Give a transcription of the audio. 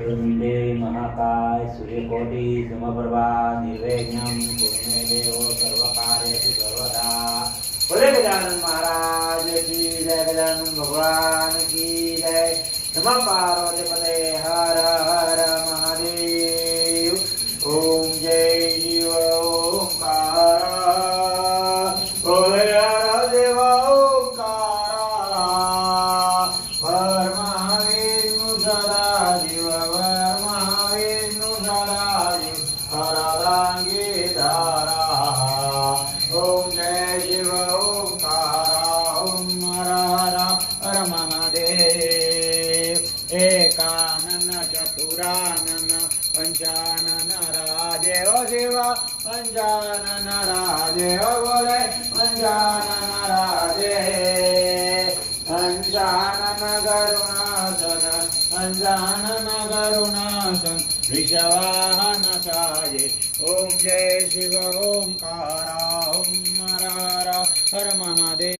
वक्रतुंडे महाकाय सूर्यकोटि समप्रभा निर्विघ्नं कुरु मे देव सर्वकार्येषु सर्वदा। बोले गजानन महाराज की जय, गजानन भगवान की जय। नमः पार्वती पते हर हर महादेव। ओम जय शिव ओंकारा, बोले हर देव ओंकारा। हर महाविष्णु सदा शिव, हर महाविष्णु सदा शिव, हरांगी धारा। ओम जय शिव ओंकारा, ओम हर हर हर महादेव। एकानन चतुरानन पंचानन राजे ओ शिवा, पंचानन राजे ओ बोले पंचानन राजे। पंचानन करुणासन, पंचानन करुणासन, वृषवाहन साजे। ओम जय शिव ओंकारा, ओम हर हर हर महादेव।